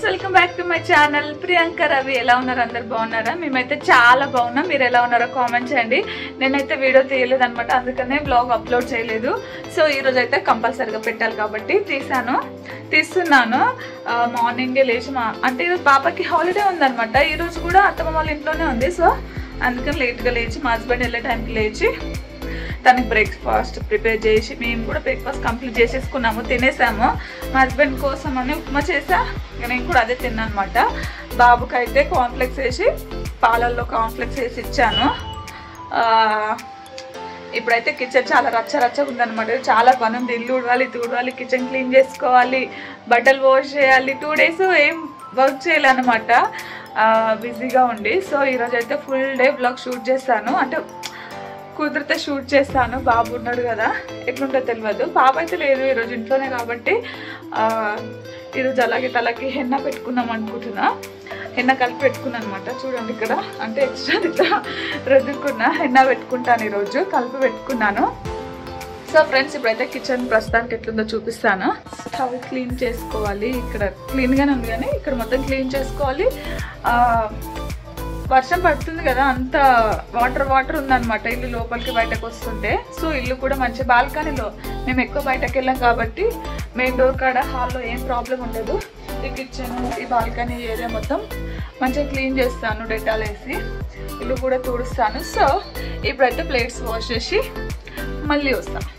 Friends, welcome back to my channel. Priyanka Ravi. ఎలా ఉన్నారు? అందరు బాగున్నారా? మేమైతే చాలా బాగున్నాం. మీరు ఎలా ఉన్నారో కామెంట్ చేయండి. నేనైతే వీడియో తీయలేదు అనమాట, అందుకనే బ్లాగ్ అప్లోడ్ చేయలేదు. సో ఈ రోజు అయితే కంపల్సరీగా పెట్టాలి కాబట్టి తీస్తున్నాను. మార్నింగే లేచి అంటే ఈరోజు పాపకి హాలిడే ఉందనమాట. ఈరోజు కూడా అత్తమ్మ వాళ్ళ ఇంట్లోనే ఉంది. సో అందుకని లేట్గా లేచి మా హస్బెండ్ వెళ్ళే టైంకి లేచి తనకి బ్రేక్ఫాస్ట్ ప్రిపేర్ చేసి మేము కూడా బ్రేక్ఫాస్ట్ కంప్లీట్ చేసేసుకున్నాము, తినేసాము. మా హస్బెండ్ కోసం అని ఉప్మా చేసా, నేను కూడా అదే తిన్నాను అనమాట. బాబుకి అయితే కాన్ఫ్లెక్స్ వేసి పాలల్లో కాన్ఫ్లెక్స్ వేసి ఇచ్చాను. ఇప్పుడైతే కిచెన్ చాలా రచ్చరచ్చగా ఉందన్నమాట. చాలా పని ఉంది. ఇల్లు ఉడవాలి, తుడవాలి, కిచెన్ క్లీన్ చేసుకోవాలి, బట్టలు వాష్ చేయాలి. 2 days ఏం వర్క్ చేయాలన్నమాట, బిజీగా ఉండి. సో ఈరోజు అయితే ఫుల్ డే బ్లాగ్ షూట్ చేస్తాను, అంటే కుదిరితే షూట్ చేస్తాను. బాబు ఉన్నాడు కదా, ఎట్లుంటో తెలియదు. పాప అయితే లేదు ఈరోజు, ఇంట్లోనే కాబట్టి ఈరోజు అలాగే తలకి హెన్న పెట్టుకుందాం అనుకుంటున్నా. హెన్న కలిపి పెట్టుకున్నాను అనమాట. చూడండి ఇక్కడ, అంటే ఎక్స్ట్రా ఇట్లా రుద్దుకున్నా. హెన్న పెట్టుకుంటాను ఈరోజు, కలిపి పెట్టుకున్నాను. సో ఫ్రెండ్స్, ఇప్పుడైతే కిచెన్ ప్రస్తుతానికి ఎట్లుందో చూపిస్తాను. స్టవ్ క్లీన్ చేసుకోవాలి. ఇక్కడ క్లీన్గానే ఉంది కానీ ఇక్కడ మొత్తం క్లీన్ చేసుకోవాలి. వర్షం పడుతుంది కదా, అంత వాటర్ ఉందన్నమాట ఇల్లు లోపలికి బయటకు వస్తుంటే. సో ఇల్లు కూడా మంచి బాల్కనీలో, మేము ఎక్కువ బయటకు వెళ్ళాం కాబట్టి మెయిన్ డోర్ కాడ హాల్లో ఏం ప్రాబ్లం ఉండదు. ఈ కిచెన్, ఈ బాల్కనీ ఏరియా మొత్తం మంచిగా క్లీన్ చేస్తాను డెటాల్ వేసి. ఇల్లు కూడా తుడుస్తాను. సో ఇప్పుడైతే ప్లేట్స్ వాష్ చేసి మళ్ళీ వస్తాను.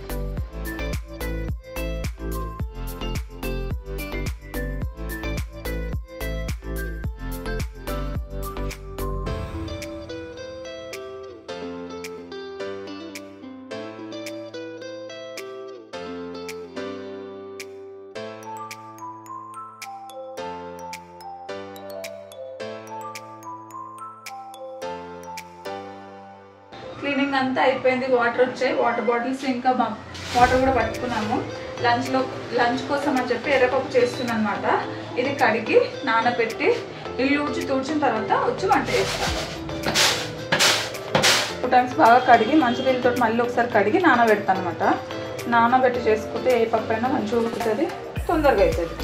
క్లీనింగ్ అంతా అయిపోయింది. వాటర్ వచ్చాయి, వాటర్ బాటిల్స్, ఇంకా వాటర్ కూడా పట్టుకున్నాము. లంచ్ కోసం అని చెప్పి ఎర్రపప్పు చేస్తున్నాను అనమాట. ఇది కడిగి నానబెట్టి ఇల్లు తుడిచిన తర్వాత వచ్చి వంట చేస్తాను. 2 times బాగా కడిగి మంచి నీళ్ళతో మళ్ళీ ఒకసారి కడిగి నానబెడతాను అనమాట. నానబెట్టి చేసుకుంటే ఏ పప్పు అయినా మంచిగా ఉడుకుతుంది, తొందరగా అవుతుంది.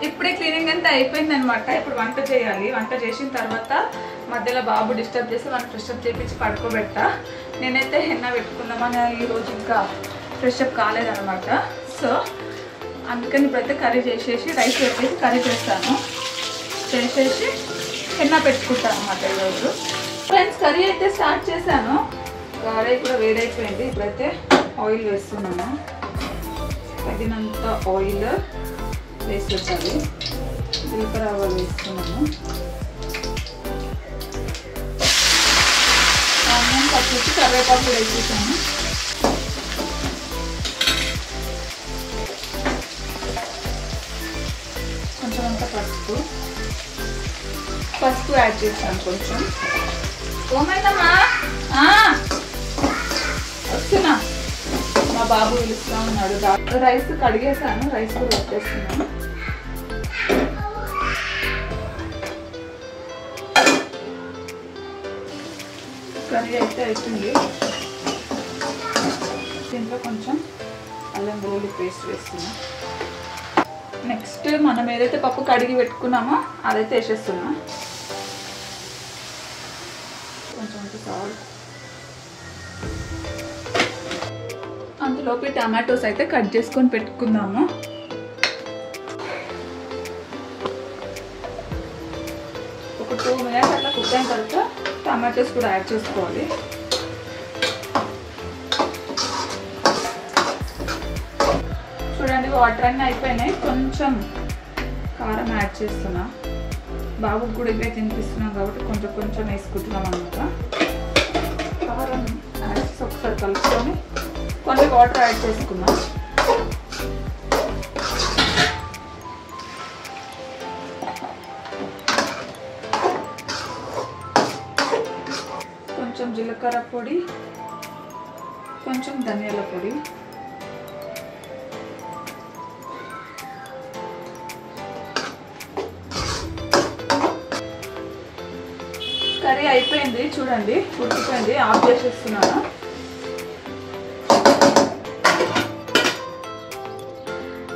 ఇప్పుడే క్లీనింగ్ అంతా అయిపోయింది అనమాట. ఇప్పుడు వంట చేయాలి. వంట చేసిన తర్వాత మధ్యలో బాబు డిస్టర్బ్ చేసి మనం ఫ్రెషప్ చేపించి పడుకోబెట్టా. నేనైతే హెన్న పెట్టుకుందామని ఈరోజు ఇంకా ఫ్రెషప్ కాలేదనమాట. సో అందుకని ఇప్పుడైతే కర్రీ చేసేసి రైస్ పెట్టేసి కర్రీ చేసేసి హెన్న పెట్టుకుంటాను అనమాట ఈరోజు. ఫ్రెండ్స్, కర్రీ అయితే స్టార్ట్ చేశాను. కర్రీ కూడా వేడైపోయింది. ఇప్పుడైతే ఆయిల్ వేస్తున్నాను. తగినంత ఆయిల్ వేసుకోవాలి. జీలకర్ర ఆవాలు వేస్తున్నాను. ఆనియన్ పచ్చిమిర్చి కరివేపాకు వేసేసాను. కొంచెం అంతా పసుపు యాడ్ చేస్తాను కొంచెం. ఓమైందమ్మా, వస్తున్నా. మా బాబు పిలుస్తూ ఉన్నాడు. రైస్ కడిగేసాను, రైస్ కూడా వచ్చేస్తున్నాను. కర్రీ అయితే అవుతుంది. దీంట్లో కొంచెం అల్లం వెల్లుల్లి పేస్ట్ వేస్తున్నా. నెక్స్ట్ మనం ఏదైతే పప్పు కడిగి పెట్టుకున్నామో అదైతే వేసేస్తున్నా. కొంచెం సాల్ట్. అందులోకి టమాటోస్ అయితే కట్ చేసుకొని పెట్టుకుందాము. ఒక 2 minutes అట్లా కుక్ అయిన తర్వాత టమాటోస్ కూడా యాడ్ చేసుకోవాలి. చూడండి, వాటర్ అన్నీ అయిపోయినాయి. కొంచెం కారం యాడ్ చేస్తున్నా. బాబుకి కూడా ఇవే తినిపిస్తున్నాం కాబట్టి కొంచెం వేసుకుంటున్నాం అన్నమాట. కారం యాడ్ చేసి ఒకసారి కలుపుకొని కొన్ని వాటర్ యాడ్ చేసుకున్నాం. కొంచెం జీలకర్ర పొడి, కొంచెం ధనియాల పొడి, కర్రీ అయిపోయింది చూడండి, ఉడికిపోయింది. ఆఫ్ చేసేస్తున్నాను.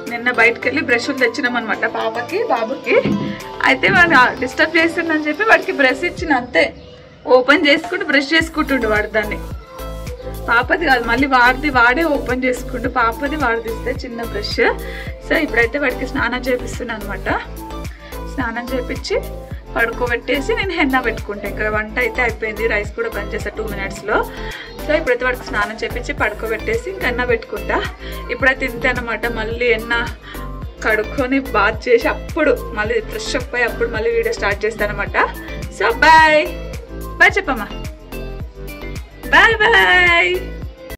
నిన్న బయటకు వెళ్ళి బ్రష్లు తెచ్చినాం అనమాట పాపకి బాబుకి. అయితే వాడు డిస్టర్బ్ చేస్తుందని చెప్పి వాడికి బ్రష్ ఇచ్చిన, అంతే. ఓపెన్ చేసుకుంటూ బ్రష్ చేసుకుంటుండు వాడు దాన్ని. పాపది కాదు, మళ్ళీ వాడే ఓపెన్ చేసుకుంటూ పాపది వాడు తీస్తే చిన్న బ్రష్. సో ఇప్పుడైతే వాడికి స్నానం చేపిస్తున్నాను అనమాట. స్నానం చేపించి పడుకోబెట్టేసి నేను హెన్నా పెట్టుకుంటాను. ఇక్కడ వంట అయితే అయిపోయింది, రైస్ కూడా బంద్ చేస్తా 2 minutesలో. సో ఇప్పుడైతే వాడికి స్నానం చేపించి పడుకోబెట్టేసి ఇంకా హెన్నా పెట్టుకుంటా. ఇప్పుడైతే ఇంతే అనమాట. మళ్ళీ హెన్నా కడుక్కొని బాత్ చేసి అప్పుడు మళ్ళీ ఫ్రెష్ అప్ అయ్యి అప్పుడు మళ్ళీ వీడియో స్టార్ట్ చేస్తాను అనమాట. సో బాయ్ బాయ్ చెప్పమ్మా, బాయ్ బాయ్.